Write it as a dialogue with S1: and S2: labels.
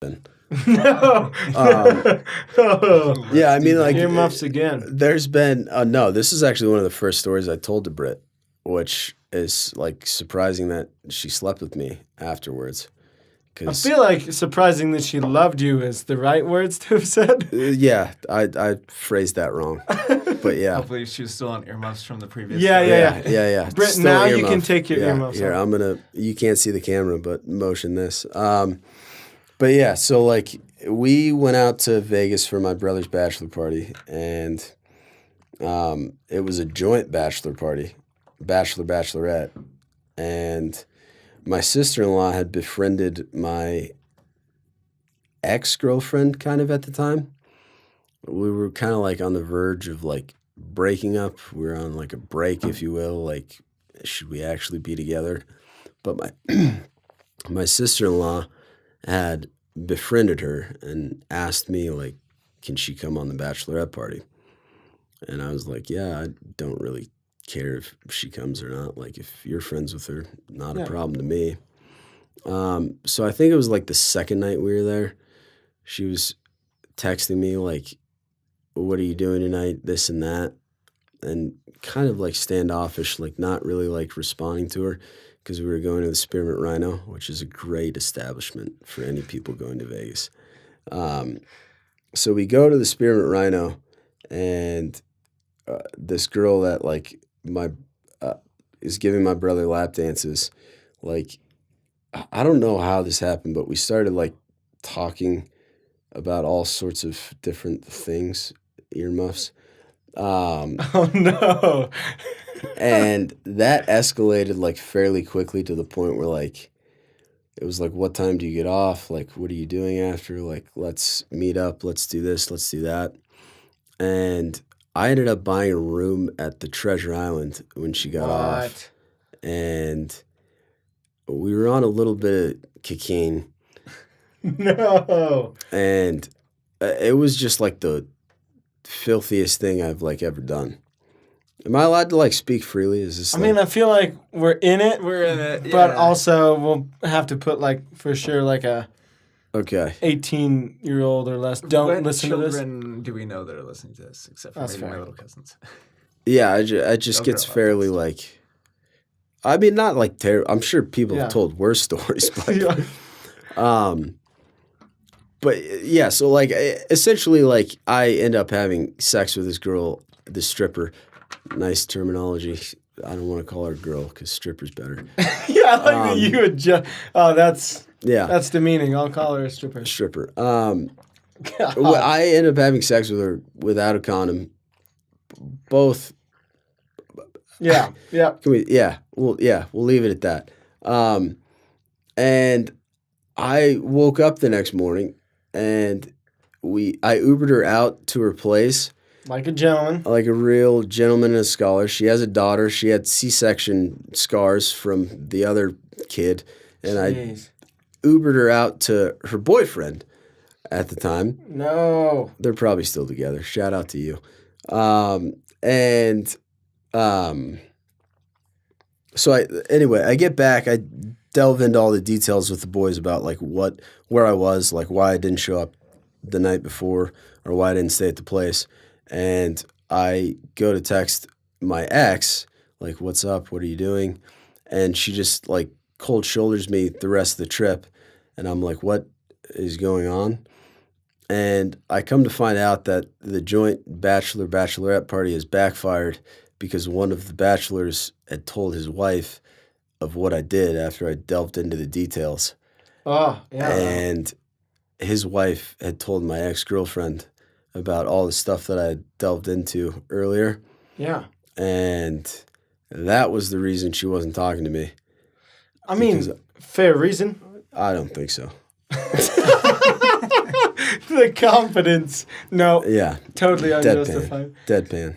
S1: No.
S2: Yeah, I mean, like
S1: Earmuffs again.
S2: There's been no. This is actually one of the first stories I told to Britt, which is like surprising that she slept with me afterwards.
S1: I feel like surprising that she loved you is the right words to have said.
S2: Yeah, I phrased that wrong, but yeah.
S3: Hopefully she was still on earmuffs from the previous.
S2: Yeah.
S1: Britt,
S2: Still
S1: now
S2: earmuff.
S1: you can take your earmuffs
S2: Here,
S1: off.
S2: you can't see the camera, but motion this. But yeah, so like we went out to Vegas for my brother's bachelor party, and it was a joint bachelor party, bachelorette, and my sister-in-law had befriended my ex-girlfriend kind of at the time. We were kind of like on the verge of like breaking up. We were on like a break, if you will. Like, should we actually be together? But my sister-in-law had befriended her and asked me, like, can she come on the bachelorette party? And I was like, yeah, I don't really care if she comes or not. Like, if you're friends with her, not a problem to me. So I think it was like the second night we were there. She was texting me like, what are you doing tonight? This and that. And kind of like standoffish, like not really like responding to her because we were going to the Spearmint Rhino, which is a great establishment for any people going to Vegas. So we go to the Spearmint Rhino, and this girl that like is giving my brother lap dances. Like, I don't know how this happened, but we started like talking about all sorts of different things, earmuffs.
S1: Oh no.
S2: And that escalated like fairly quickly to the point where like it was like, what time do you get off? Like, what are you doing after? Like, let's meet up, let's do this, let's do that. And I ended up buying a room at the Treasure Island when she got off. And we were on a little bit of cocaine.
S1: No.
S2: And it was just like the filthiest thing I've like ever done. Am I allowed to like speak freely? Is this?
S1: I mean, I feel like we're in it.
S3: We're in it,
S1: But
S3: yeah.
S1: also we'll have to put like for sure like a 18-year-old or less. Don't
S3: What
S1: listen to this.
S3: children do we know that are listening to this, except for
S1: That's
S3: maybe
S1: fair.
S3: my little cousins?
S2: Yeah, it just gets fairly like. I mean, not like terrible. I'm sure people have told worse stories, but. But yeah, so like essentially, like I end up having sex with this girl, this stripper. Nice terminology. I don't want to call her a girl because stripper's better.
S1: Yeah, I like that you adjust. Oh, that's demeaning. I'll call her a stripper.
S2: Stripper. I end up having sex with her without a condom. Both.
S1: Yeah.
S2: We'll leave it at that. And I woke up the next morning, and I Ubered her out to her place.
S1: Like a gentleman.
S2: Like a real gentleman and a scholar. She has a daughter. She had C-section scars from the other kid. And
S1: Jeez.
S2: I Ubered her out to her boyfriend at the time.
S1: No.
S2: They're probably still together. Shout out to you. So I get back. I delve into all the details with the boys about like where I was, like why I didn't show up the night before or why I didn't stay at the place. And I go to text my ex, like, what's up? What are you doing? And she just like cold shoulders me the rest of the trip. And I'm like, what is going on? And I come to find out that the joint bachelorette party has backfired because one of the bachelors had told his wife of what I did after I delved into the details.
S1: Oh, yeah.
S2: And his wife had told my ex-girlfriend about all the stuff that I had delved into earlier.
S1: Yeah.
S2: And that was the reason she wasn't talking to me.
S1: I mean, fair reason.
S2: I don't think so.
S1: The confidence. No.
S2: Yeah.
S1: Totally unjustified.
S2: Deadpan.